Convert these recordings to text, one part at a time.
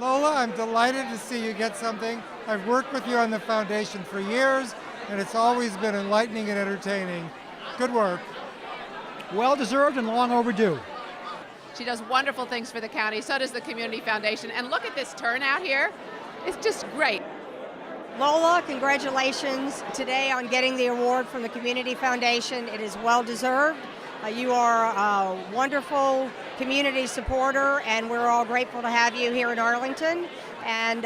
Lola, I'm delighted to see you get something. I've worked with you on the foundation for years, and it's always been enlightening and entertaining. Good work. Well deserved and long overdue. She does wonderful things for the county, so does the Community Foundation. And look at this turnout here. It's just great. Lola, congratulations today on getting the award from the Community Foundation. It is well deserved. You are a wonderful community supporter, and we're all grateful to have you here in Arlington, and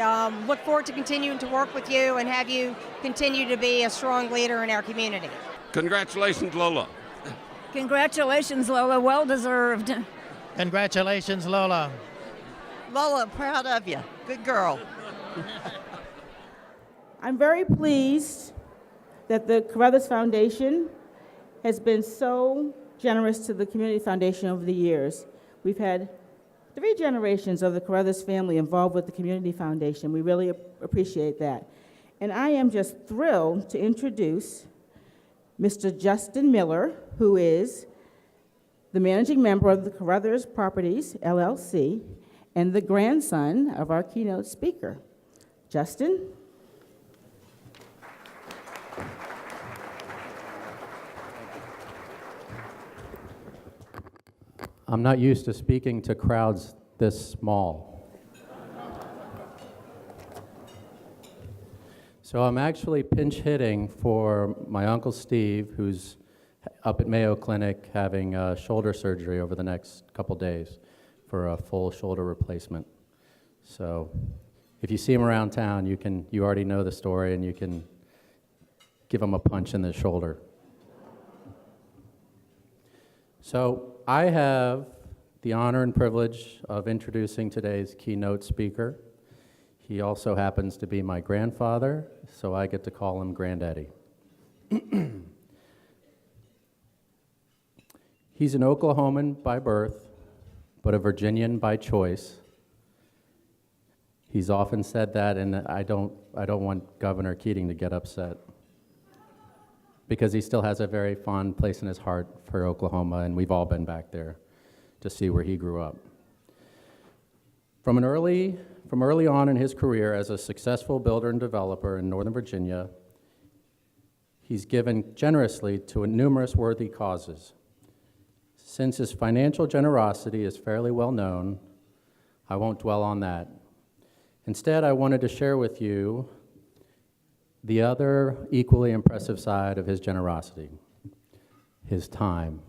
look forward to continuing to work with you and have you continue to be a strong leader in our community. Congratulations, Lola. Congratulations, Lola. Well deserved. Congratulations, Lola. Lola, proud of you. Good girl. I'm very pleased that the Carruthers Foundation has been so generous to the Community Foundation over the years. We've had 3 generations of the Carruthers family involved with the Community Foundation. We really appreciate that. And I am just thrilled to introduce Mr. Justin Miller, who is the managing member of the Carruthers Properties, LLC, and the grandson of our keynote speaker. Justin? I'm not used to speaking to crowds this small. So I'm actually pinch hitting for my Uncle Steve, who's up at Mayo Clinic having shoulder surgery over the next couple days for a full shoulder replacement. So if you see him around town, you already know the story and you can give him a punch in the shoulder. So I have the honor and privilege of introducing today's keynote speaker. He also happens to be my grandfather, so I get to call him Granddaddy. He's an Oklahoman by birth, but a Virginian by choice. He's often said that, and I don't want Governor Keating to get upset, because he still has a very fond place in his heart for Oklahoma, and we've all been back there to see where he grew up. From early on in his career as a successful builder and developer in Northern Virginia, he's given generously to numerous worthy causes. Since his financial generosity is fairly well known, I won't dwell on that. Instead, I wanted to share with you the other equally impressive side of his generosity, his time.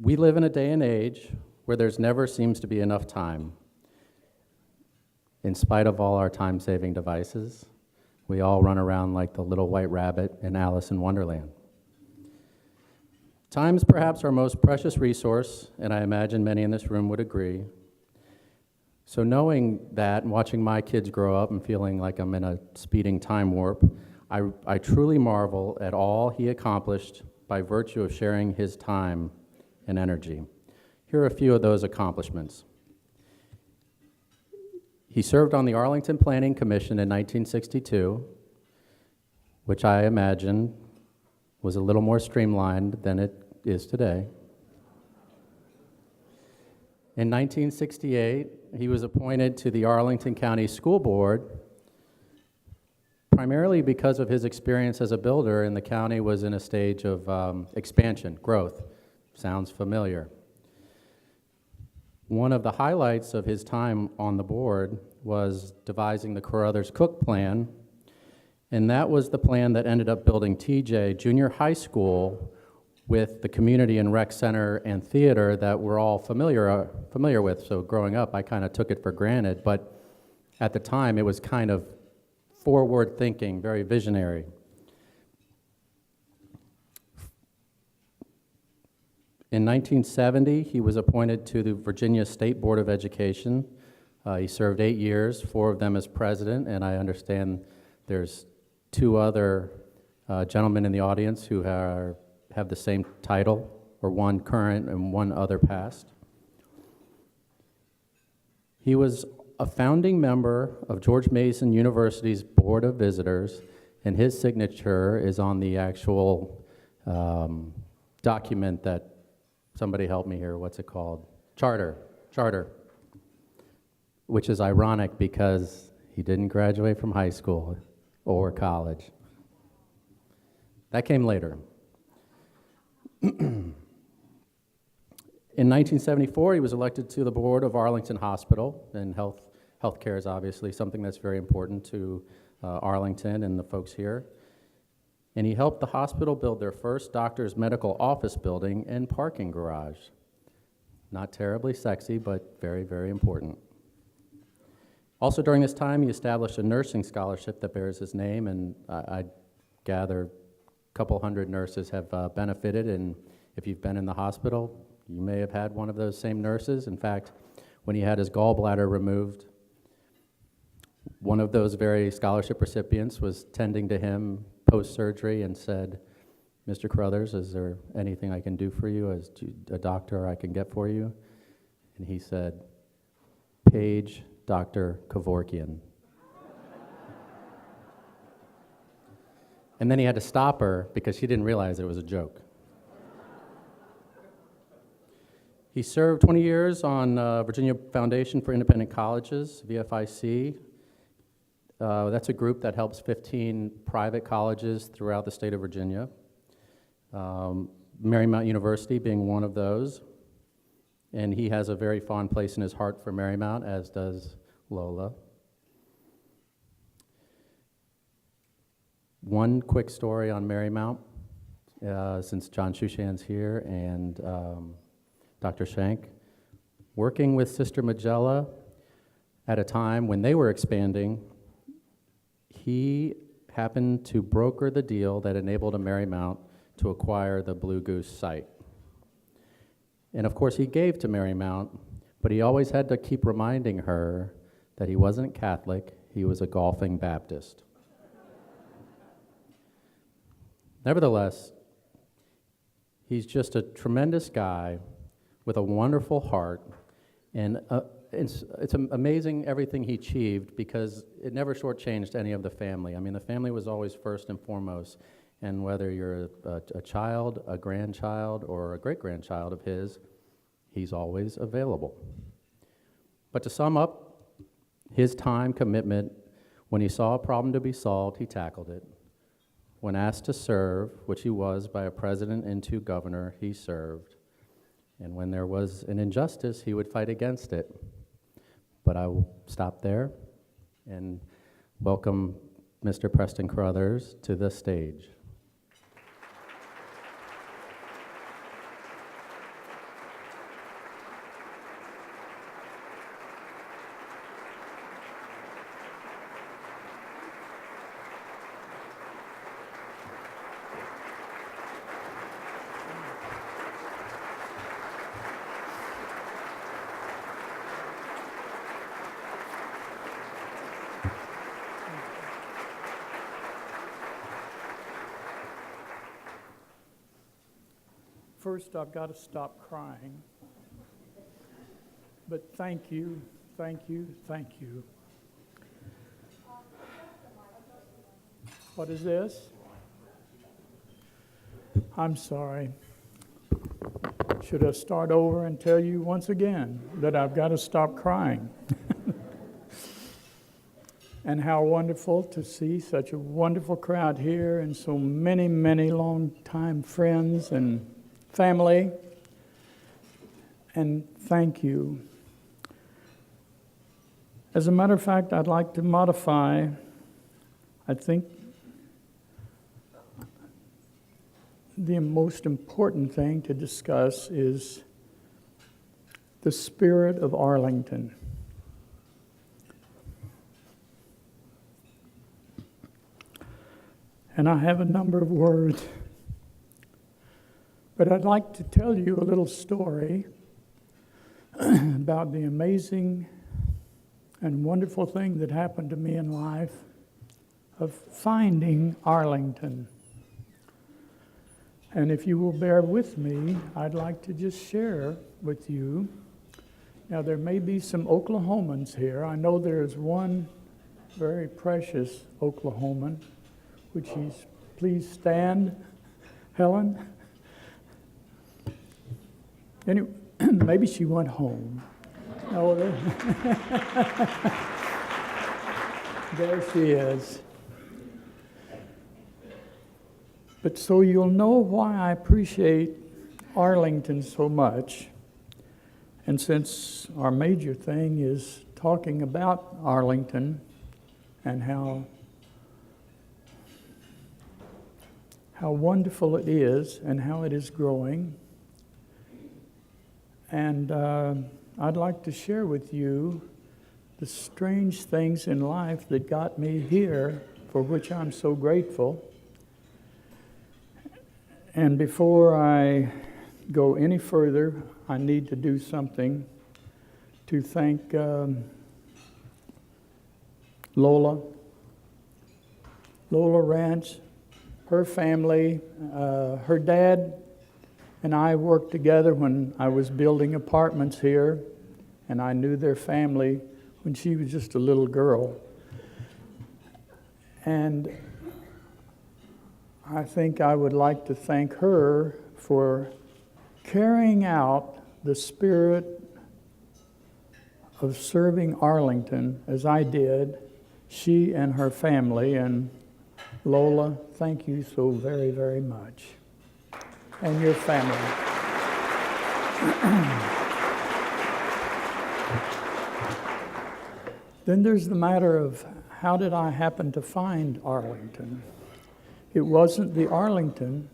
We live in a day and age where there's never seems to be enough time. In spite of all our time-saving devices, we all run around like the little white rabbit in Alice in Wonderland. Time is perhaps our most precious resource, and I imagine many in this room would agree. So knowing that and watching my kids grow up and feeling like I'm in a speeding time warp, I truly marvel at all he accomplished by virtue of sharing his time and energy. Here are a few of those accomplishments. He served on the Arlington Planning Commission in 1962, which I imagine was a little more streamlined than it is today. In 1968, he was appointed to the Arlington County School Board, primarily because of his experience as a builder, and the county was in a stage of expansion, growth. Sounds familiar. One of the highlights of his time on the board was devising the Carruthers Cook Plan, and that was the plan that ended up building TJ Junior High School with the community and rec center and theater that we're all familiar with. So growing up, I kind of took it for granted, but at the time, it was kind of forward thinking, very visionary. In 1970, he was appointed to the Virginia State Board of Education. He served 8 years, 4 of them as president, and I understand there's 2 other gentlemen in the audience who have the same title, or 1 current and 1 other past. He was a founding member of George Mason University's Board of Visitors, and his signature is on the actual document that, somebody help me here, what's it called? Charter. charter, which is ironic because he didn't graduate from high school or college. That came later. In 1974, he was elected to the board of Arlington Hospital, and healthcare is obviously something that's very important to Arlington and the folks here. And he helped the hospital build their first doctor's medical office building and parking garage. Not terribly sexy, but very, very important. Also during this time, he established a nursing scholarship that bears his name, and I gather a couple hundred nurses have benefited, and if you've been in the hospital, you may have had one of those same nurses. In fact, when he had his gallbladder removed, one of those very scholarship recipients was tending to him post-surgery and said, "Mr. Carruthers, is there anything I can do for you as a doctor I can get for you?" And he said, "Page Dr. Kevorkian." And then he had to stop her because she didn't realize it was a joke. He served 20 years on Virginia Foundation for Independent Colleges, VFIC. That's a group that helps 15 private colleges throughout the state of Virginia. Marymount University being one of those. And he has a very fond place in his heart for Marymount, as does Lola. One quick story on Marymount, since John Shushan's here and Dr. Shank. Working with Sister Magella at a time when they were expanding, he happened to broker the deal that enabled a Marymount to acquire the Blue Goose site. And of course he gave to Marymount, but he always had to keep reminding her that he wasn't Catholic, he was a golfing Baptist. Nevertheless, he's just a tremendous guy with a wonderful heart, and it's amazing everything he achieved because it never shortchanged any of the family. I mean, the family was always first and foremost, and whether you're a child, a grandchild, or a great-grandchild of his, he's always available. But to sum up, his time commitment, when he saw a problem to be solved, he tackled it. When asked to serve, which he was by a president and 2 governors, he served. And when there was an injustice, he would fight against it. But I will stop there and welcome Mr. Preston Carruthers to the stage. First, I've got to stop crying. But thank you, thank you, thank you. What is this? I'm sorry. Should I start over and tell you once again that I've got to stop crying? And how wonderful to see such a wonderful crowd here and so many, many long-time friends and family. And thank you. As a matter of fact, I'd like to modify, I think, the most important thing to discuss is the spirit of Arlington. And I have a number of words, but I'd like to tell you a little story about the amazing and wonderful thing that happened to me in life of finding Arlington. And if you will bear with me, I'd like to just share with you. Now, there may be some Oklahomans here. I know there's one very precious Oklahoman. Would she please stand, Helen? Anyway, maybe she went home. Oh, there she is. But so you'll know why I appreciate Arlington so much. And since our major thing is talking about Arlington and how wonderful it is and how it is growing, and I'd like to share with you the strange things in life that got me here, for which I'm so grateful. And before I go any further, I need to do something to thank Lola Ranch, her family. Her dad and I worked together when I was building apartments here, and I knew their family when she was just a little girl. And I think I would like to thank her for carrying out the spirit of serving Arlington as I did, she and her family. And Lola, thank you so very, very much. And your family. Then there's the matter of how did I happen to find Arlington? It wasn't the Arlington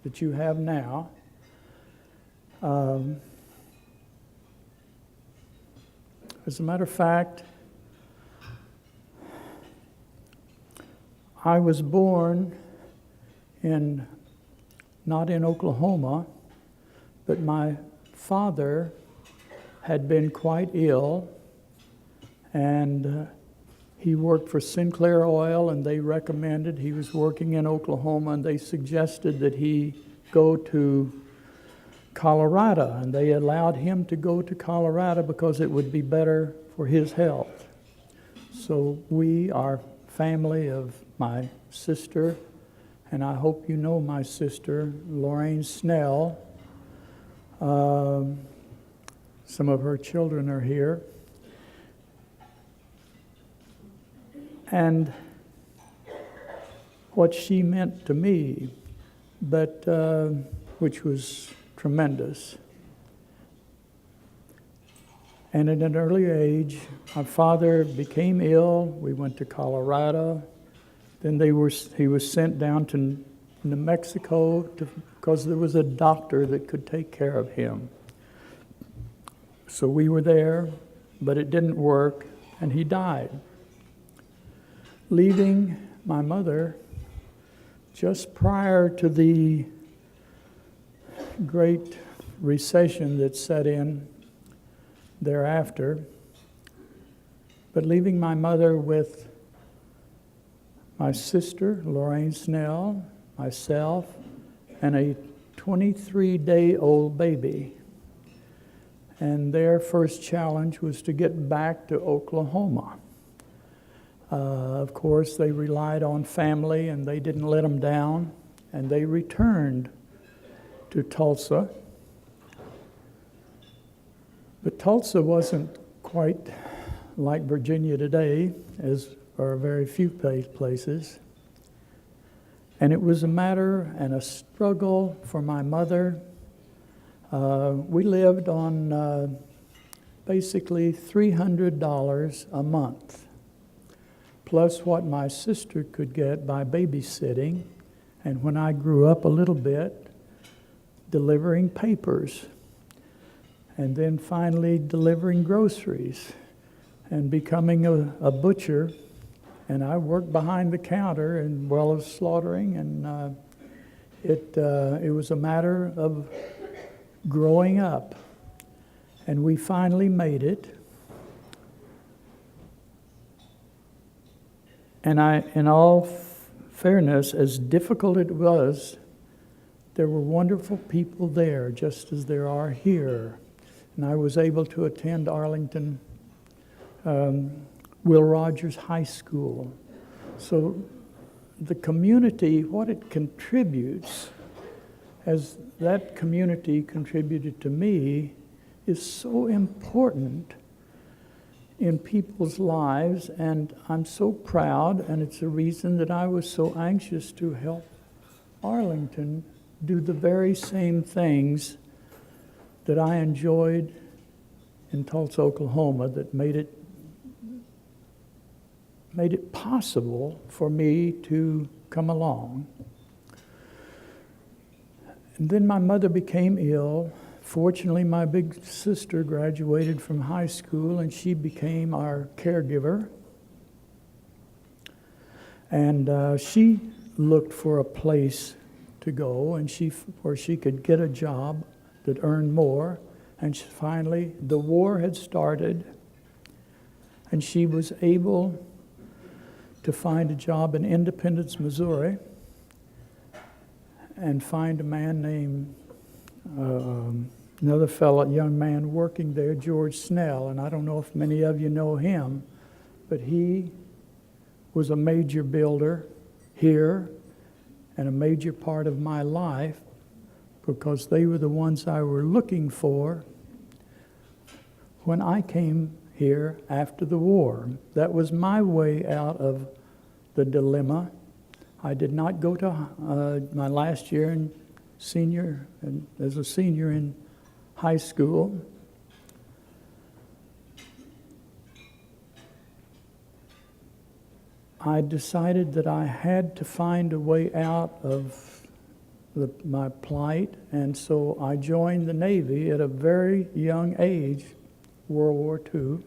that you have now. As a matter of fact, I was born not in Oklahoma, but my father had been quite ill, and he worked for Sinclair Oil, and they recommended, he was working in Oklahoma, and they suggested that he go to Colorado, and they allowed him to go to Colorado because it would be better for his health. So we, our family of my sister, and I hope you know my sister, Lorraine Snell. Some of her children are here. And what she meant to me, but which was tremendous. And at an early age, my father became ill. We went to Colorado. Then he was sent down to New Mexico because there was a doctor that could take care of him. So we were there, but it didn't work, and he died, leaving my mother just prior to the Great Recession that set in thereafter, but leaving my mother with my sister, Lorraine Snell, myself, and a 23-day-old baby. And their first challenge was to get back to Oklahoma. Of course, they relied on family, and they didn't let them down, and they returned to Tulsa. But Tulsa wasn't quite like Virginia today, as are very few places. And it was a matter and a struggle for my mother. We lived on basically $300 a month, plus what my sister could get by babysitting, and when I grew up a little bit, delivering papers, and then finally delivering groceries, and becoming a butcher. And I worked behind the counter as well as slaughtering, and it was a matter of growing up. And we finally made it. And in all fairness, as difficult it was, there were wonderful people there, just as there are here. And I was able to attend Arlington Will Rogers High School. So the community, what it contributes, as that community contributed to me, is so important in people's lives, and I'm so proud, and it's a reason that I was so anxious to help Arlington do the very same things that I enjoyed in Tulsa, Oklahoma, that made it possible for me to come along. And then my mother became ill. Fortunately, my big sister graduated from high school, and she became our caregiver. And she looked for a place to go, and where she could get a job that earned more. And finally, the war had started, and she was able to find a job in Independence, Missouri, and find a man named, another fellow, young man working there, George Snell. And I don't know if many of you know him, but he was a major builder here and a major part of my life, because they were the ones I were looking for when I came here after the war. That was my way out of the dilemma. I did not go to my last year as a senior in high school. I decided that I had to find a way out of my plight, and so I joined the Navy at a very young age, World War II.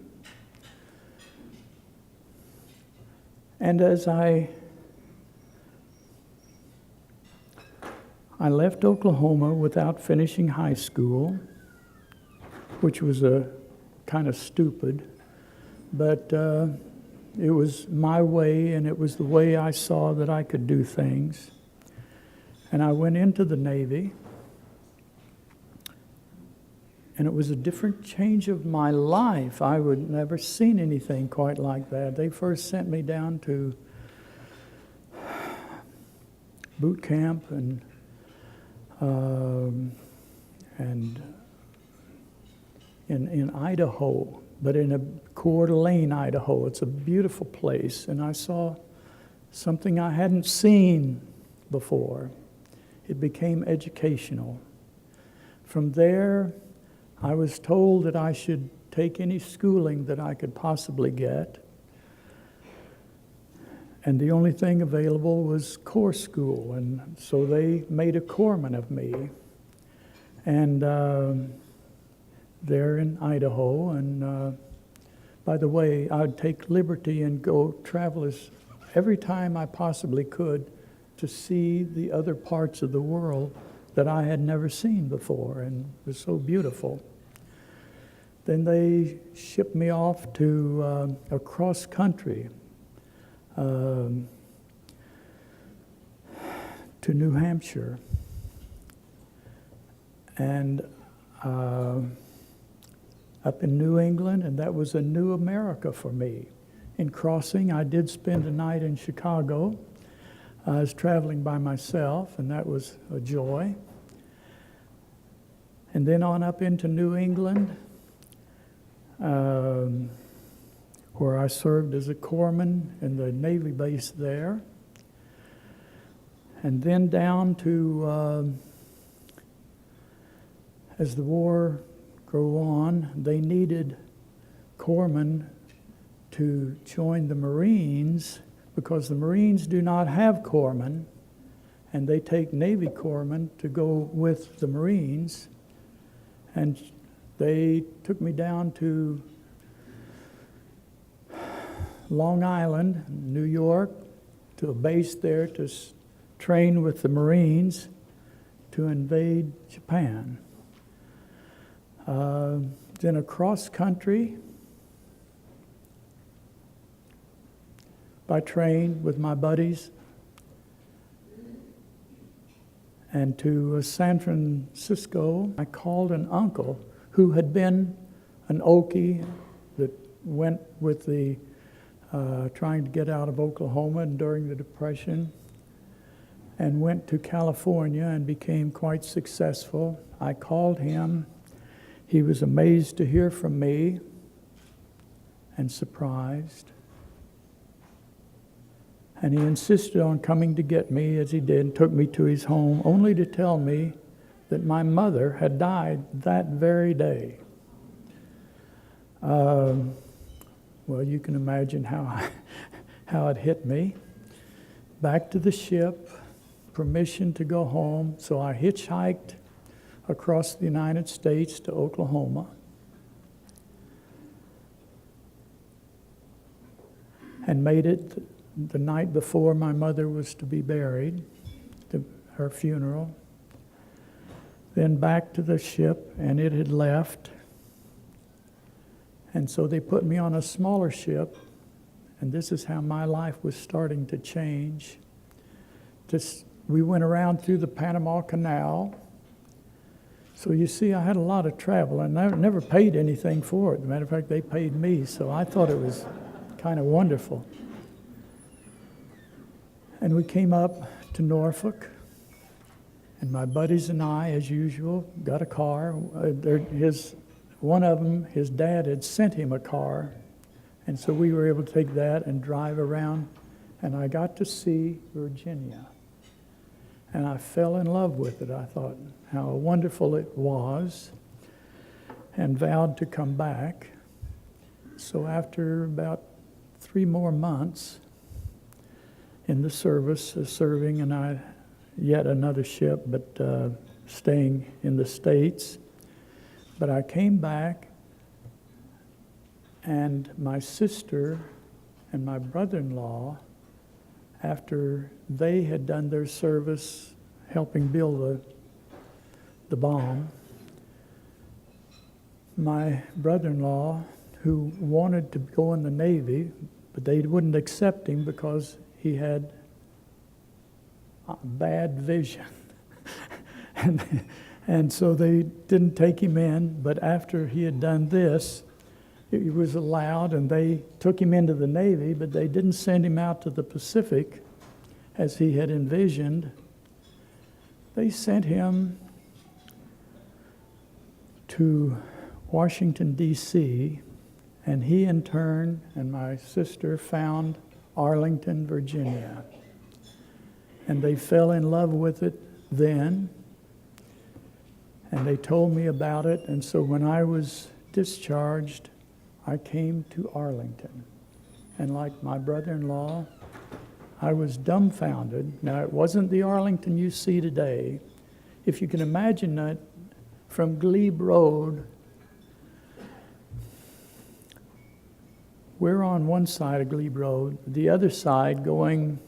And as I left Oklahoma without finishing high school, which was a kind of stupid, but it was my way, and it was the way I saw that I could do things. And I went into the Navy, and it was a different change of my life. I would never seen anything quite like that. They first sent me down to boot camp and in Idaho, but in a Coeur d'Alene, Idaho. It's a beautiful place, and I saw something I hadn't seen before. It became educational. From there, I was told that I should take any schooling that I could possibly get, and the only thing available was Corps school, and so they made a corpsman of me. And there in Idaho, and by the way, I'd take liberty and go travel every time I possibly could to see the other parts of the world that I had never seen before, and it was so beautiful. Then they shipped me off to across country to New Hampshire, and up in New England, and that was a new America for me. In crossing, I did spend a night in Chicago. I was traveling by myself, and that was a joy. And then on up into New England, where I served as a corpsman in the Navy base there. And then down to, as the war grew on, they needed corpsmen to join the Marines, because the Marines do not have corpsmen, and they take Navy corpsmen to go with the Marines. And they took me down to Long Island, New York, to a base there to train with the Marines to invade Japan. Then across country by train with my buddies, and to San Francisco. I called an uncle who had been an Okie that went with the trying to get out of Oklahoma during the Depression, and went to California and became quite successful. I called him, He was amazed to hear from me and surprised. And he insisted on coming to get me, as he did, and took me to his home, only to tell me that my mother had died that very day. Well, you can imagine how it hit me. Back to the ship, permission to go home, so I hitchhiked across the United States to Oklahoma. And made it the night before my mother was to be buried, her funeral. Then back to the ship, and it had left. And so they put me on a smaller ship, and this is how my life was starting to change. We went around through the Panama Canal. So you see, I had a lot of travel, and I never paid anything for it. As a matter of fact, they paid me, so I thought it was kind of wonderful. And we came up to Norfolk, and my buddies and I, as usual, got a car. One of them, his dad had sent him a car, and so we were able to take that and drive around, and I got to see Virginia. And I fell in love with it. I thought how wonderful it was, and vowed to come back. So after about 3 more months in the service, serving, and yet another ship, but staying in the States. But I came back, and my sister and my brother-in-law, after they had done their service helping build the bomb, my brother-in-law, who wanted to go in the Navy, but they wouldn't accept him because he had bad vision. And so they didn't take him in, but after he had done this, he was allowed, and they took him into the Navy, but they didn't send him out to the Pacific as he had envisioned. They sent him to Washington, D.C., and he in turn and my sister found Arlington, Virginia. And they fell in love with it then, and they told me about it. And so when I was discharged, I came to Arlington. And like my brother-in-law, I was dumbfounded. Now, it wasn't the Arlington you see today. If you can imagine that, from Glebe Road, we're on one side of Glebe Road. The other side, going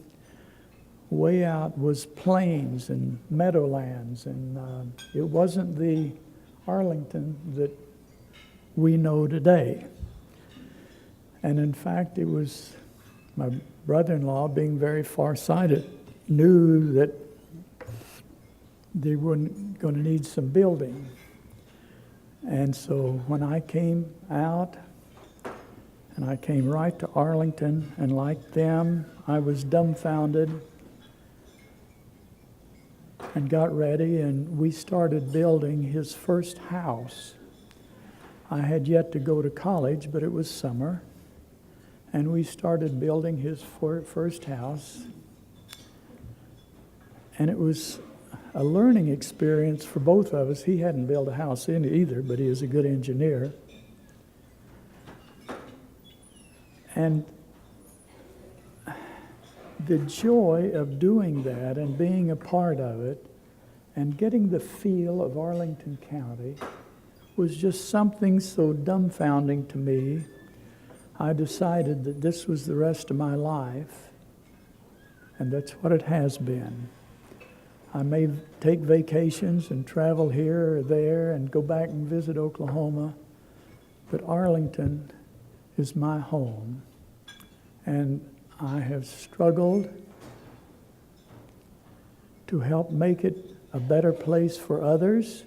way out, was plains and meadowlands, and it wasn't the Arlington that we know today. And in fact, it was my brother-in-law, being very far-sighted, knew that they were going to need some building. And so when I came out, and I came right to Arlington, and like them, I was dumbfounded and got ready, and we started building his first house. I had yet to go to college, but it was summer, and we started building his first house. And it was a learning experience for both of us. He hadn't built a house in either, but he is a good engineer. And the joy of doing that and being a part of it and getting the feel of Arlington County was just something so dumbfounding to me. I decided that this was the rest of my life, and that's what it has been. I may take vacations and travel here or there and go back and visit Oklahoma, but Arlington is my home, and I have struggled to help make it a better place for others.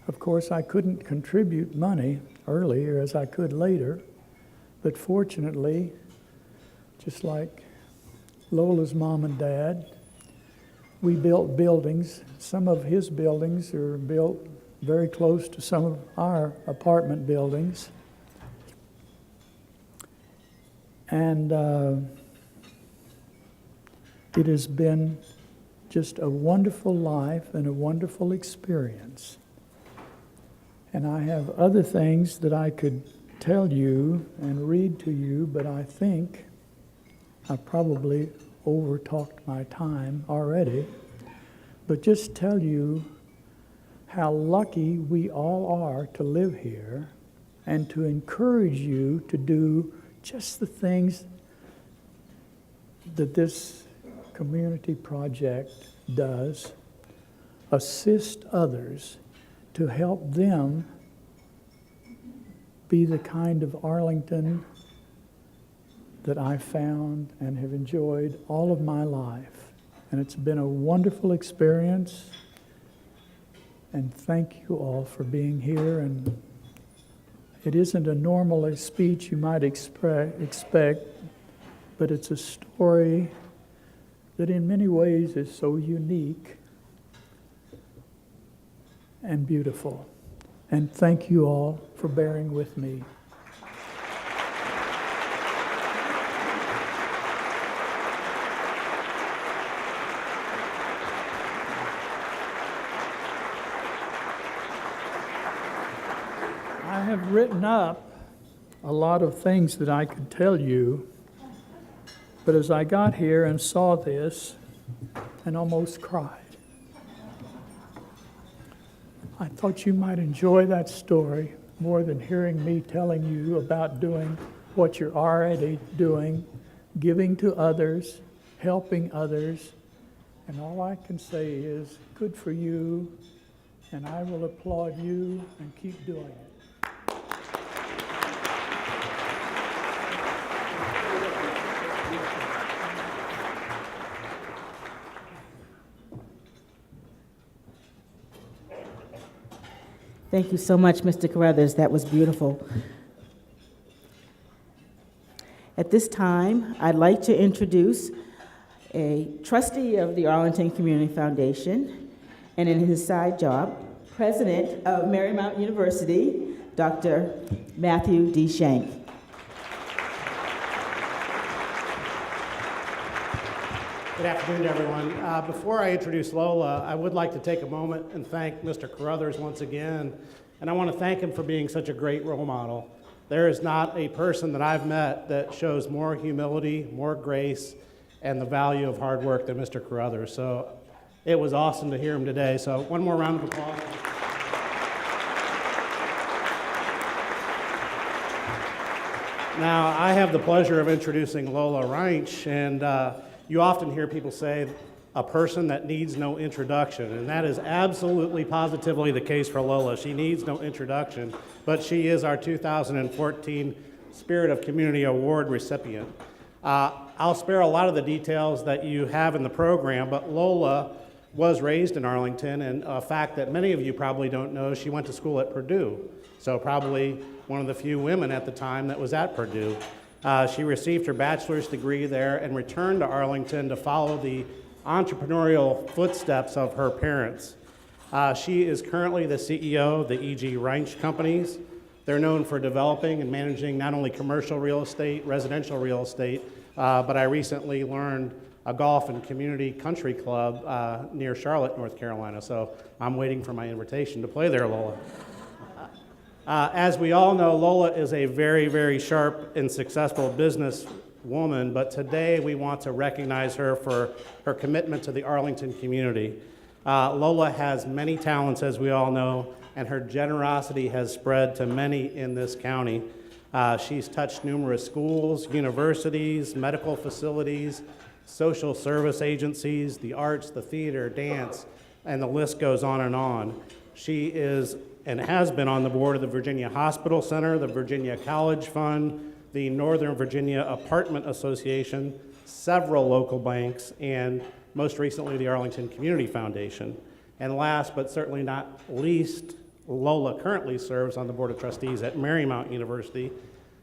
Of course, I couldn't contribute money earlier as I could later, but fortunately, just like Lola's mom and dad, we built buildings. Some of his buildings are built very close to some of our apartment buildings. And it has been just a wonderful life and a wonderful experience. And I have other things that I could tell you and read to you, but I think I probably over-talked my time already. But just tell you how lucky we all are to live here, and to encourage you to do just the things that this community project does, assist others to help them be the kind of Arlington that I found and have enjoyed all of my life. And it's been a wonderful experience. And thank you all for being here. And it isn't a normal speech you might expect, but it's a story that in many ways is so unique and beautiful. And thank you all for bearing with me. I have written up a lot of things that I could tell you, but as I got here and saw this and almost cried, I thought you might enjoy that story more than hearing me telling you about doing what you're already doing, giving to others, helping others. And all I can say is, good for you, and I will applaud you and keep doing it. Thank you so much, Mr. Carruthers. That was beautiful. At this time, I'd like to introduce a trustee of the Arlington Community Foundation, and in his side job, president of Marymount University, Dr. Matthew D. Shank. Good afternoon, everyone. Before I introduce Lola, I would like to take a moment and thank Mr. Carruthers once again, and I want to thank him for being such a great role model. There is not a person that I've met that shows more humility, more grace, and the value of hard work than Mr. Carruthers. So it was awesome to hear him today. So one more round of applause. Now, I have the pleasure of introducing Lola Reinsch, and you often hear people say a person that needs no introduction, and that is absolutely positively the case for Lola. She needs no introduction, but she is our 2014 Spirit of Community Award recipient. I'll spare a lot of the details that you have in the program, but Lola was raised in Arlington, and a fact that many of you probably don't know, she went to school at Purdue, so probably one of the few women at the time that was at Purdue. She received her bachelor's degree there and returned to Arlington to follow the entrepreneurial footsteps of her parents. She is currently the CEO of the E.G. Reinsch Companies. They're known for developing and managing not only commercial real estate, residential real estate, but I recently learned a golf and community country club near Charlotte, North Carolina. So I'm waiting for my invitation to play there, Lola. As we all know, Lola is a very, very sharp and successful business woman, but today we want to recognize her for her commitment to the Arlington community. Lola has many talents, as we all know, and her generosity has spread to many in this county. She's touched numerous schools, universities, medical facilities, social service agencies, the arts, the theater, dance, and the list goes on and on. She is and has been on the board of the Virginia Hospital Center, the Virginia College Fund, the Northern Virginia Apartment Association, several local banks, and most recently the Arlington Community Foundation. And last but certainly not least, Lola currently serves on the Board of Trustees at Marymount University.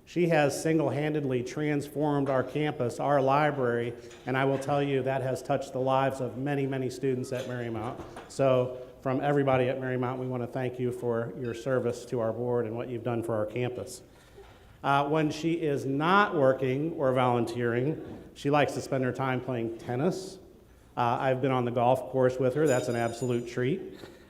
She has single-handedly transformed our campus, our library, and I will tell you that has touched the lives of many, many students at Marymount. So from everybody at Marymount, we want to thank you for your service to our board and what you've done for our campus. When she is not working or volunteering, she likes to spend her time playing tennis. I've been on the golf course with her. That's an absolute treat.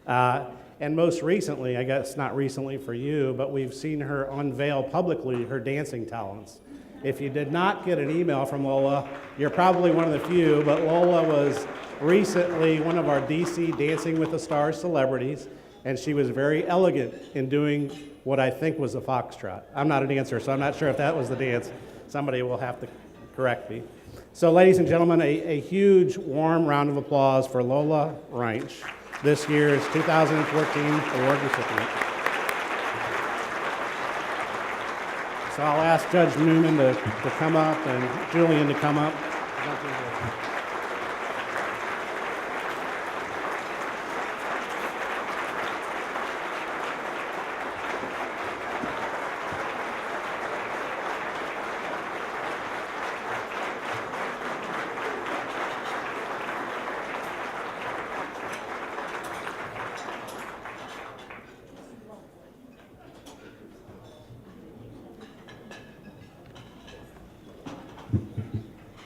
And most recently, I guess not recently for you, but we've seen her unveil publicly her dancing talents. If you did not get an email from Lola, you're probably one of the few, but Lola was recently one of our DC Dancing with the Stars celebrities, and she was very elegant in doing what I think was a foxtrot. I'm not a dancer, so I'm not sure if that was the dance. Somebody will have to correct me. So ladies and gentlemen, a huge warm round of applause for Lola Reinsch, this year's 2014 award recipient. So I'll ask Judge Newman to come up and Julian to come up.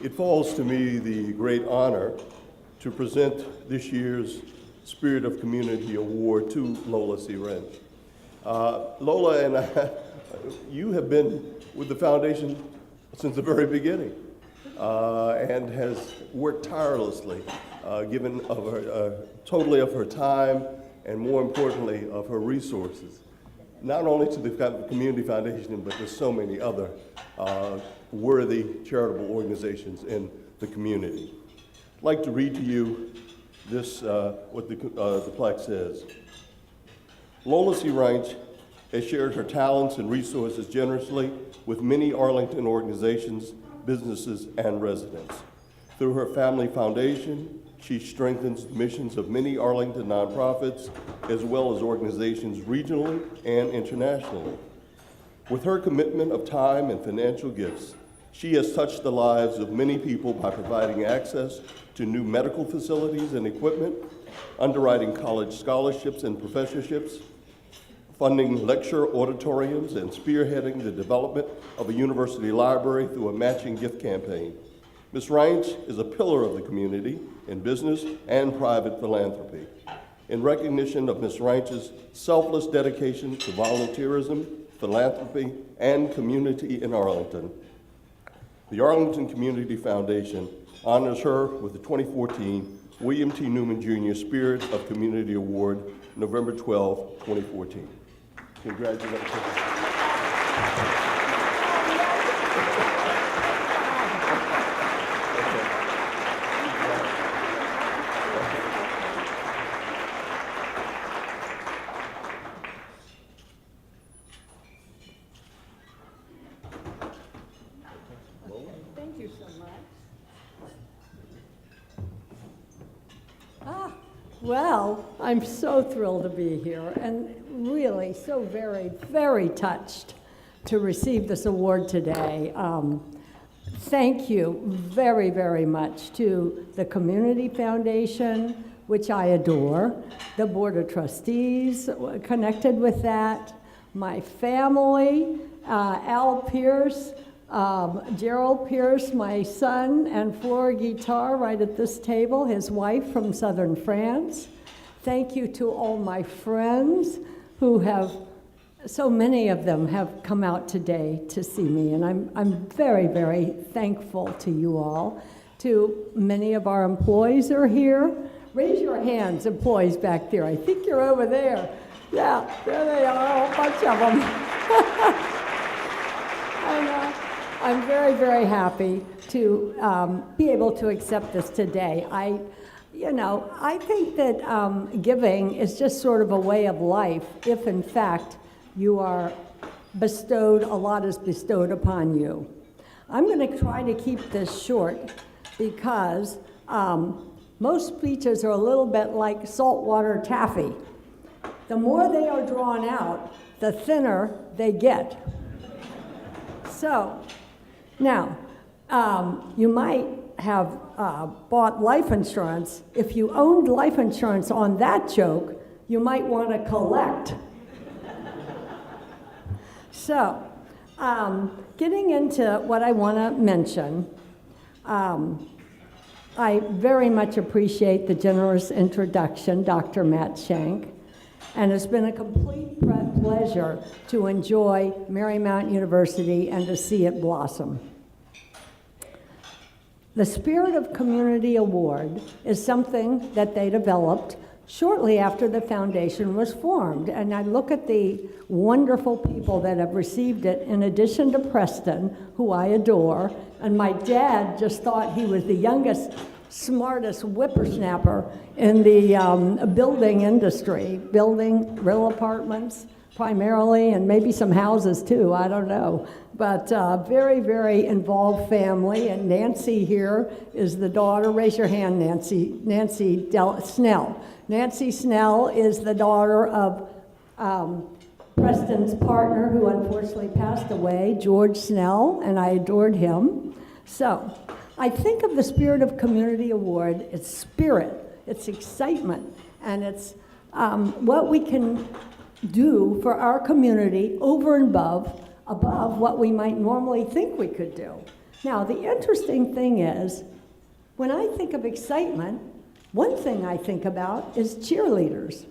It falls to me the great honor to present this year's Spirit of Community Award to Lola C. Reinsch. Lola and I, you have been with the foundation since the very beginning and has worked tirelessly, given totally of her time and more importantly of her resources, not only to the Community Foundation, but to so many other worthy charitable organizations in the community. I'd like to read to you this, what the plaque says. Lola C. Reinsch has shared her talents and resources generously with many Arlington organizations, businesses, and residents. Through her family foundation, she strengthens the missions of many Arlington nonprofits, as well as organizations regionally and internationally. With her commitment of time and financial gifts, she has touched the lives of many people by providing access to new medical facilities and equipment, underwriting college scholarships and professorships, funding lecture auditoriums, and spearheading the development of a university library through a matching gift campaign. Ms. Reinsch is a pillar of the community in business and private philanthropy. In recognition of Ms. Reinsch's selfless dedication to volunteerism, philanthropy, and community in Arlington, the Arlington Community Foundation honors her with the 2014 William T. Newman Jr. Spirit of Community Award, November 12, 2014. Congratulations. Thank you so much. Well, I'm so thrilled to be here and really so very, very touched to receive this award today. Thank you very, very much to the Community Foundation, which I adore, the Board of Trustees connected with that, my family, Al Pierce, Gerald Pierce, my son, and Flora Guitar right at this table, his wife from southern France. Thank you to all my friends who have, so many of them have come out today to see me, and I'm very, very thankful to you all. To many of our employees are here. Raise your hands, employees back there. I think you're over there. Yeah, there they are, a whole bunch of them. I'm very, very happy to be able to accept this today. I think that giving is just sort of a way of life if, in fact, you are bestowed, a lot is bestowed upon you. I'm going to try to keep this short because most speeches are a little bit like saltwater taffy. The more they are drawn out, the thinner they get. So, now, you might have bought life insurance, if you owned life insurance on that joke, you might want to collect. So, getting into what I want to mention, I very much appreciate the generous introduction, Dr. Matt Shank, and it's been a complete pleasure to enjoy Marymount University and to see it blossom. The Spirit of Community Award is something that they developed shortly after the foundation was formed, and I look at the wonderful people that have received it, in addition to Preston, who I adore, and my dad just thought he was the youngest, smartest whippersnapper in the building industry, building real apartments primarily, and maybe some houses too, I don't know. But very, very involved family, and Nancy here is the daughter. Raise your hand, Nancy. Snell. Nancy Snell is the daughter of Preston's partner, who unfortunately passed away, George Snell, and I adored him. So I think of the Spirit of Community Award, it's spirit, it's excitement, and it's what we can do for our community over and above what we might normally think we could do. Now, the interesting thing is, when I think of excitement, one thing I think about is cheerleaders.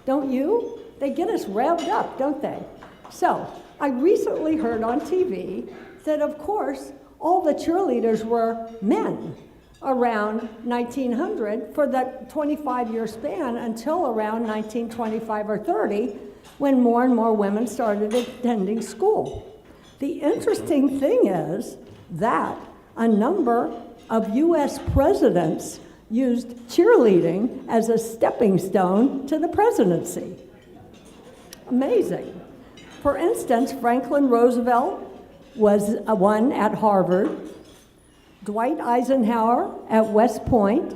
Don't you? They get us revved up, don't they? So, I recently heard on TV that, of course, all the cheerleaders were men around 1900 for that 25-year span until around 1925 or 30, when more and more women started attending school. The interesting thing is that a number of U.S. presidents used cheerleading as a stepping stone to the presidency. Amazing. For instance, Franklin Roosevelt was one at Harvard, Dwight Eisenhower at West Point,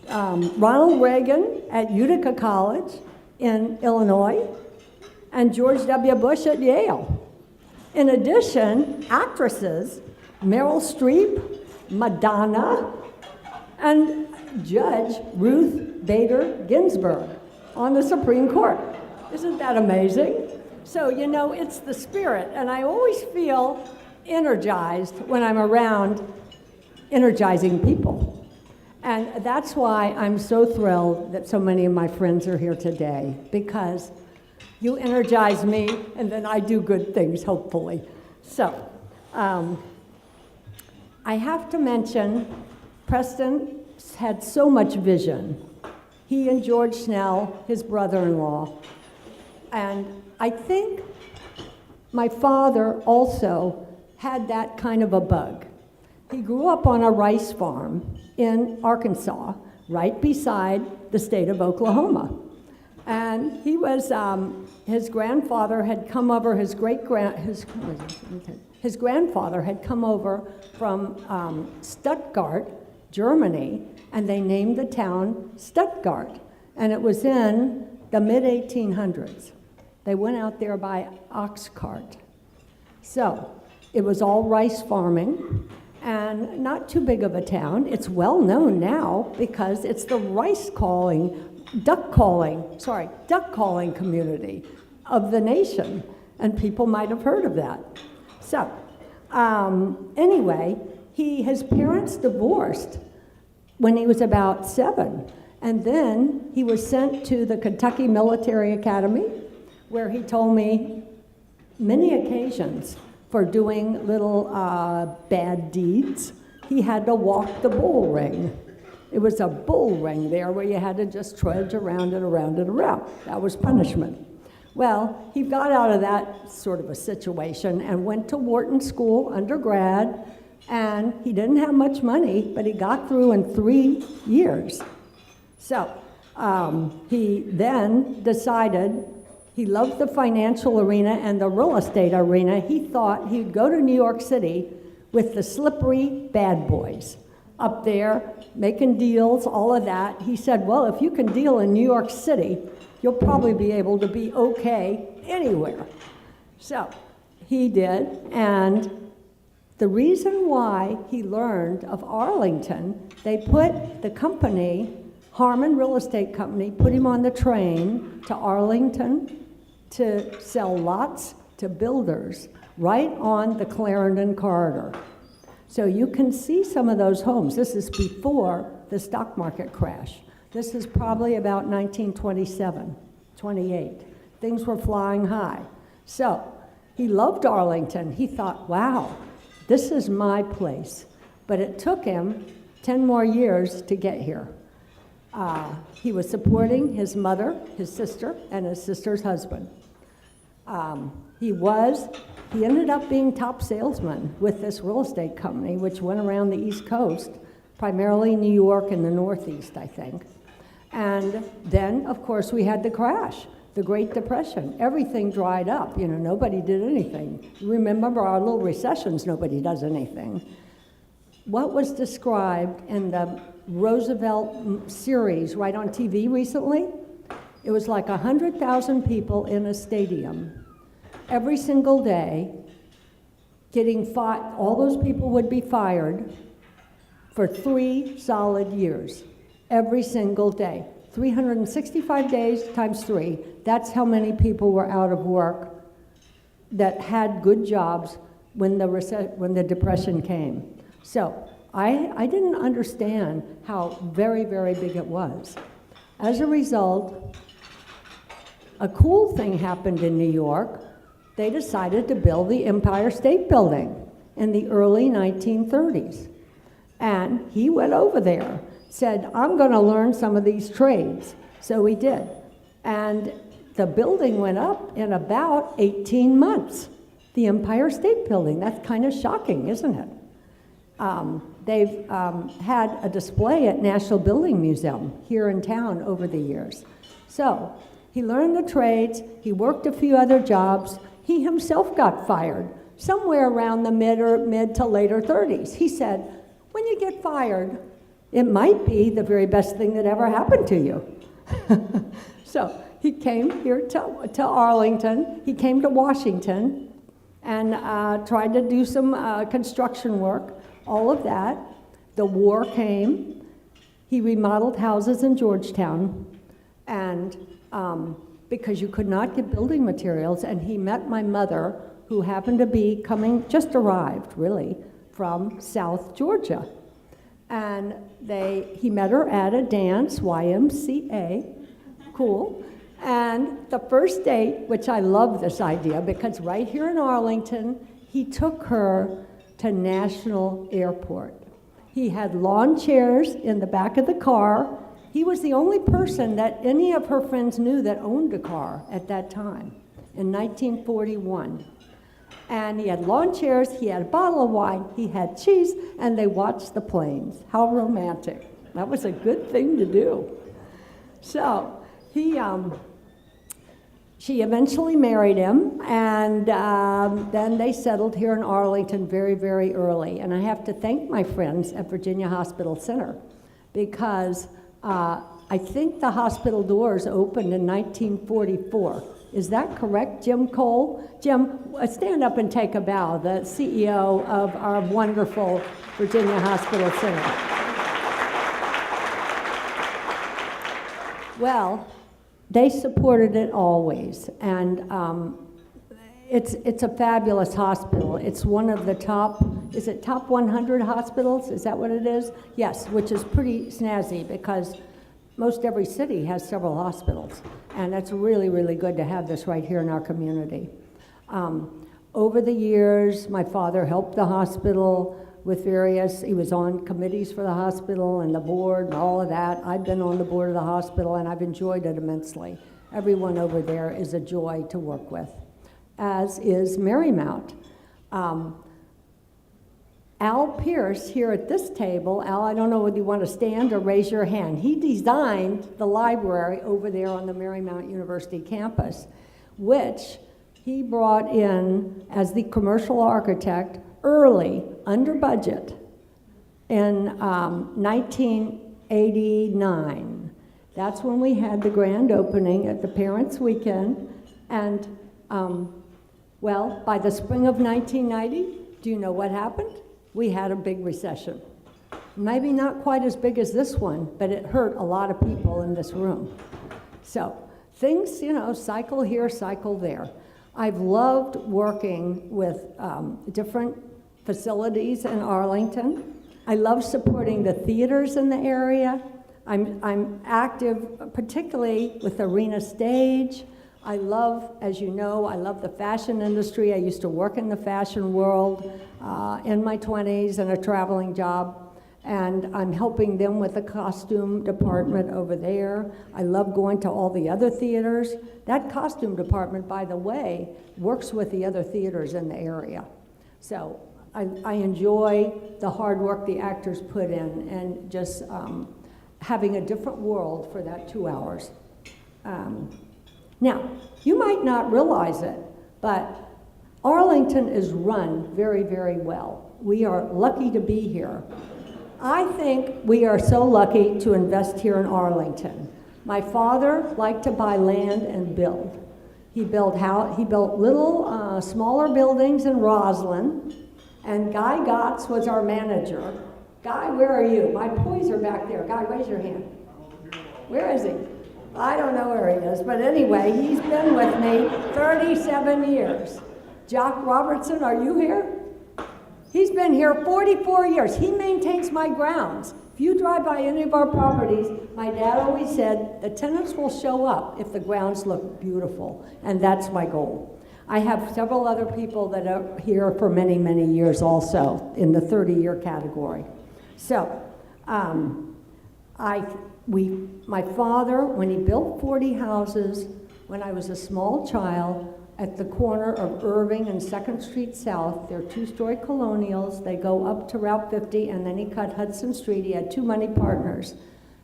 Ronald Reagan at Utica College in Illinois, and George W. Bush at Yale. In addition, actresses Meryl Streep, Madonna, and Judge Ruth Bader Ginsburg on the Supreme Court. Isn't that amazing? So, you know, it's the spirit, and I always feel energized when I'm around energizing people. And that's why I'm so thrilled that so many of my friends are here today, because you energize me, and then I do good things, hopefully. So, I have to mention, Preston had so much vision. He and George Snell, his brother-in-law. And I think my father also had that kind of a bug. He grew up on a rice farm in Arkansas, right beside the state of Oklahoma. And he was, his grandfather had come over, his grandfather had come over from Stuttgart, Germany, and they named the town Stuttgart. And it was in the mid-1800s. They went out there by ox cart. So it was all rice farming, and not too big of a town. It's well known now because it's the duck calling community of the nation, and people might have heard of that. So anyway, his parents divorced when he was about 7, and then he was sent to the Kentucky Military Academy, where he told me many occasions for doing little bad deeds, he had to walk the bull ring. It was a bull ring there where you had to just trudge around and around and around. That was punishment. Well, he got out of that sort of a situation and went to Wharton School, undergrad, and he didn't have much money, but he got through in 3 years. So he then decided he loved the financial arena and the real estate arena. He thought he'd go to New York City with the slippery bad boys up there, making deals, all of that. He said, well, if you can deal in New York City, you'll probably be able to be okay anywhere. So he did, and the reason why he learned of Arlington, they put the company, Harmon Real Estate Company, put him on the train to Arlington to sell lots to builders right on the Clarendon corridor. So you can see some of those homes. This is before the stock market crash. This is probably about 1927, 28. Things were flying high. So he loved Arlington. He thought, wow, this is my place. But it took him 10 more years to get here. He was supporting his mother, his sister, and his sister's husband. He ended up being top salesman with this real estate company, which went around the East Coast, primarily New York and the Northeast, I think. And then, of course, we had the crash, the Great Depression. Everything dried up. You know, nobody did anything. Remember our little recessions, nobody does anything. What was described in the Roosevelt series right on TV recently, it was like 100,000 people in a stadium every single day getting fired. All those people would be fired for 3 solid years, every single day. 365 days times 3, that's how many people were out of work that had good jobs when the Depression came. So I didn't understand how very, very big it was. As a result, a cool thing happened in New York. They decided to build the Empire State Building in the early 1930s. And he went over there, said, I'm going to learn some of these trades. So he did. And the building went up in about 18 months. The Empire State Building, that's kind of shocking, isn't it? They've had a display at National Building Museum here in town over the years. So he learned the trades, he worked a few other jobs. He himself got fired somewhere around the mid to later 30s. He said, when you get fired, it might be the very best thing that ever happened to you. So he came here to Arlington, he came to Washington, and tried to do some construction work, all of that. The war came. He remodeled houses in Georgetown, and because you could not get building materials, and he met my mother, who happened to be just arrived, really, from South Georgia. And he met her at a dance, YMCA, cool. And the first date, which I love this idea, because right here in Arlington, he took her to National Airport. He had lawn chairs in the back of the car. He was the only person that any of her friends knew that owned a car at that time, in 1941. And he had lawn chairs, he had a bottle of wine, he had cheese, and they watched the planes. How romantic. That was a good thing to do. So she eventually married him, and then they settled here in Arlington very, very early. And I have to thank my friends at Virginia Hospital Center, because I think the hospital doors opened in 1944. Is that correct, Jim Cole? Jim, stand up and take a bow, the CEO of our wonderful Virginia Hospital Center. Well, they supported it always, and it's a fabulous hospital. It's one of the top 100 hospitals? Is that what it is? Yes, which is pretty snazzy, because most every city has several hospitals, and that's really, really good to have this right here in our community. Over the years, my father helped the hospital with he was on committees for the hospital and the board and all of that. I've been on the board of the hospital, and I've enjoyed it immensely. Everyone over there is a joy to work with, as is Marymount. Al Pierce here at this table, Al, I don't know whether you want to stand or raise your hand. He designed the library over there on the Marymount University campus, which he brought in as the commercial architect early, under budget, in 1989. That's when we had the grand opening at the Parents' Weekend, and well, by the spring of 1990, Do you know what happened? We had a big recession. Maybe not quite as big as this one, but it hurt a lot of people in this room. So things, cycle here, cycle there. I've loved working with different facilities in Arlington. I love supporting the theaters in the area. I'm active, particularly with Arena Stage. I love, as you know, I love the fashion industry. I used to work in the fashion world in my 20s in a traveling job. And I'm helping them with the costume department over there. I love going to all the other theaters. That costume department, by the way, works with the other theaters in the area. So I enjoy the hard work the actors put in and just having a different world for that 2 hours. Now, you might not realize it, but Arlington is run very, very well. We are lucky to be here. I think we are so lucky to invest here in Arlington. My father liked to buy land and build. He built little, smaller buildings in Roslyn, and Guy Gotts was our manager. Guy, where are you? My boys are back there. Guy, raise your hand. Where is he? I don't know where he is, but anyway, he's been with me 37 years. Jock Robertson, are you here? He's been here 44 years. He maintains my grounds. If you drive by any of our properties, my dad always said, the tenants will show up if the grounds look beautiful, and that's my goal. I have several other people that are here for many, many years also in the 30-year category. So, my father, when he built 40 houses, when I was a small child, at the corner of Irving and 2nd Street South, they're 2-story colonials. They go up to Route 50, and then he cut Hudson Street. He had 2 money partners.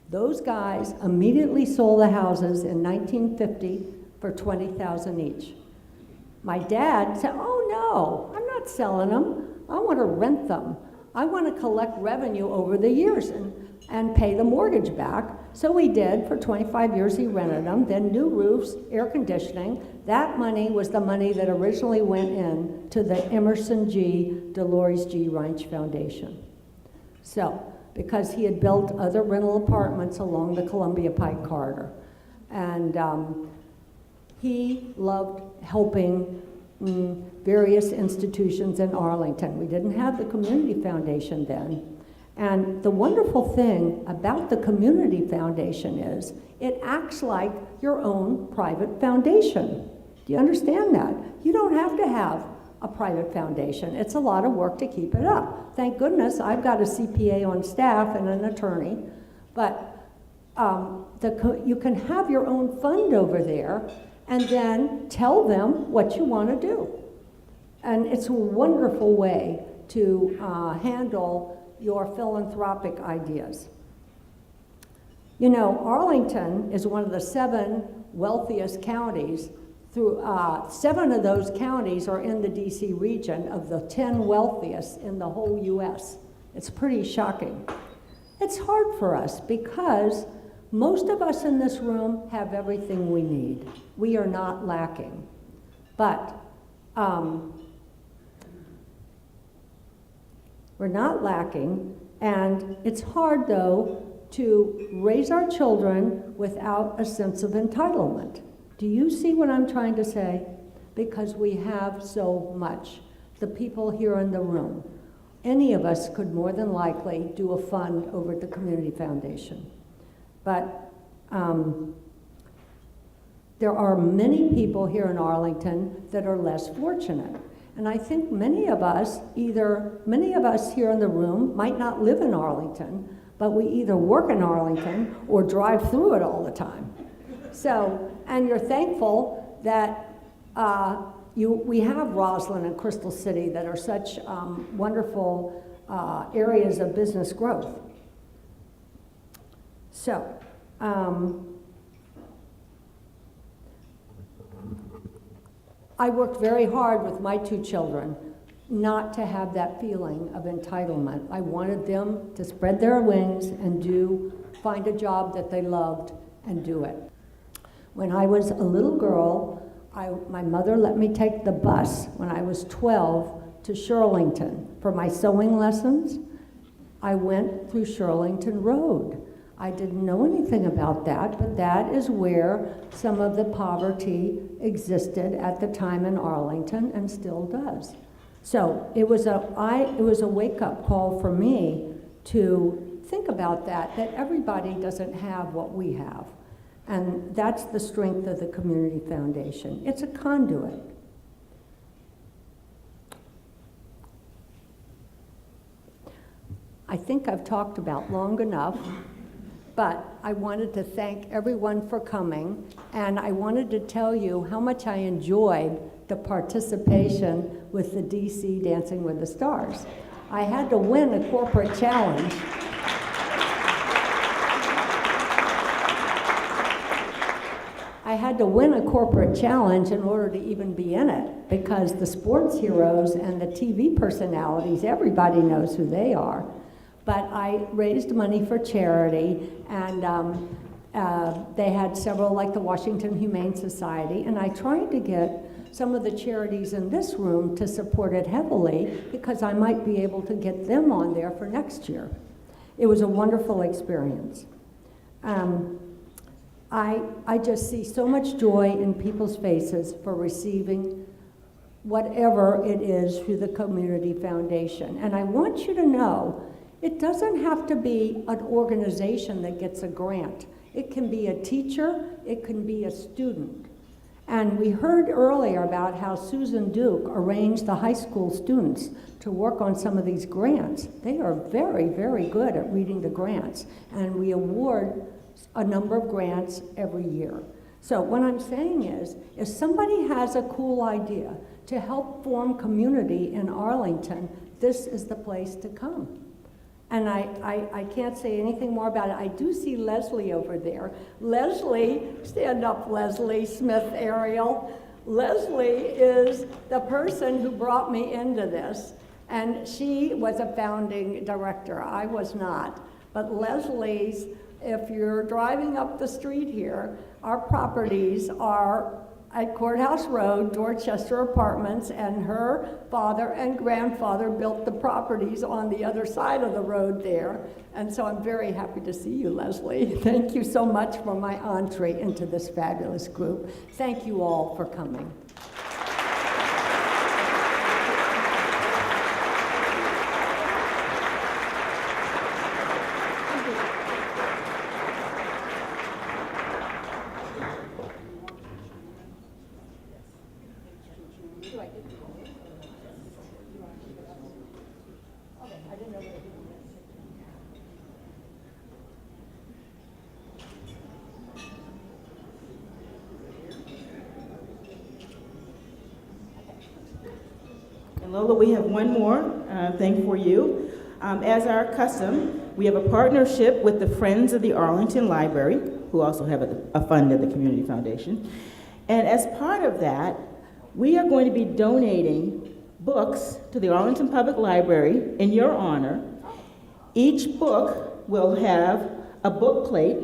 Those guys immediately sold the houses in 1950 for $20,000 each. My dad said, oh no, I'm not selling them. I want to rent them. I want to collect revenue over the years and pay the mortgage back. So we did. For 25 years he rented them, then new roofs, air conditioning. That money was the money that originally went in to the Emerson G. Dolores G. Reinsch Foundation. So, because he had built other rental apartments along the Columbia Pike corridor. And he loved helping various institutions in Arlington. We didn't have the Community Foundation then. And the wonderful thing about the Community Foundation is it acts like your own private foundation. Do you understand that? You don't have to have a private foundation. It's a lot of work to keep it up. Thank goodness I've got a CPA on staff and an attorney, but you can have your own fund over there and then tell them what you want to do. And it's a wonderful way to handle your philanthropic ideas. You know, Arlington is one of the 7 wealthiest counties. 7 of those counties are in the DC region of the 10 wealthiest in the whole US. It's pretty shocking. It's hard for us because most of us in this room have everything we need. We are not lacking. But we're not lacking, and it's hard, though, to raise our children without a sense of entitlement. Do you see what I'm trying to say? Because we have so much. The people here in the room, any of us could more than likely do a fund over at the Community Foundation. But there are many people here in Arlington that are less fortunate. And I think many of us here in the room might not live in Arlington, but we either work in Arlington or drive through it all the time. So, and you're thankful that we have Roslyn and Crystal City that are such wonderful areas of business growth. So, I worked very hard with my 2 children not to have that feeling of entitlement. I wanted them to spread their wings and find a job that they loved and do it. When I was a little girl, my mother let me take the bus when I was 12 to Shirlington. For my sewing lessons, I went through Shirlington Road. I didn't know anything about that, but that is where some of the poverty existed at the time in Arlington and still does. So it was a wake-up call for me to think about that everybody doesn't have what we have. And that's the strength of the Community Foundation. It's a conduit. I think I've talked about long enough, but I wanted to thank everyone for coming, and I wanted to tell you how much I enjoyed the participation with the DC Dancing with the Stars. I had to win a corporate challenge. I had to win a corporate challenge in order to even be in it, because the sports heroes and the TV personalities, everybody knows who they are. But I raised money for charity, and they had several, like the Washington Humane Society, and I tried to get some of the charities in this room to support it heavily, because I might be able to get them on there for next year. It was a wonderful experience. I just see so much joy in people's faces for receiving whatever it is through the Community Foundation. And I want you to know, it doesn't have to be an organization that gets a grant. It can be a teacher, it can be a student. And we heard earlier about how Susan Duke arranged the high school students to work on some of these grants. They are very, very good at reading the grants, and we award a number of grants every year. So what I'm saying is, if somebody has a cool idea to help form community in Arlington, this is the place to come. And I can't say anything more about it. I do see Leslie over there. Leslie, stand up, Leslie Smith Ariel. Leslie is the person who brought me into this, and she was a founding director. I was not. But Leslie's, if you're driving up the street here, our properties are at Courthouse Road, Dorchester Apartments, and her father and grandfather built the properties on the other side of the road there. And so I'm very happy to see you, Leslie. Thank you so much for my entree into this fabulous group. Thank you all for coming. Lola, we have one more thing for you. As our custom, we have a partnership with the Friends of the Arlington Library, who also have a fund at the Community Foundation. And as part of that, we are going to be donating books to the Arlington Public Library in your honor. Each book will have a book plate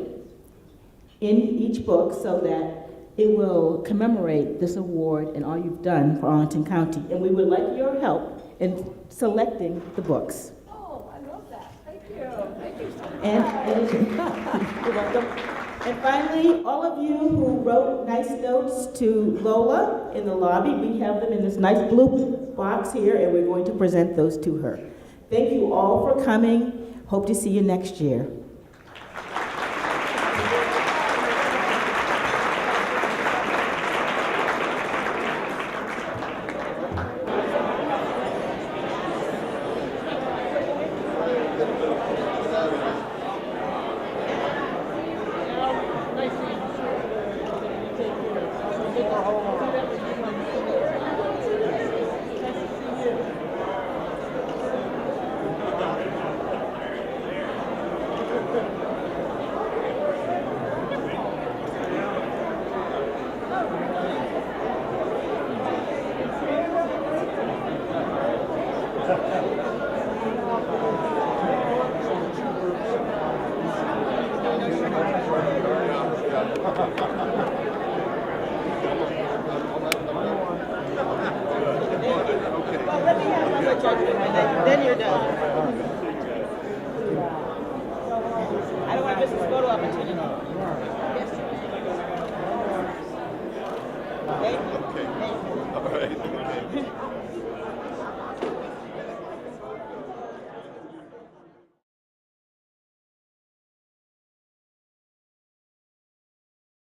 in each book so that it will commemorate this award and all you've done for Arlington County. And we would like your help in selecting the books. Oh, I love that. Thank you. Thank you so much. And you're welcome. And finally, all of you who wrote nice notes to Lola in the lobby, we have them in this nice blue box here, and we're going to present those to her. Thank you all for coming. Hope to see you next year.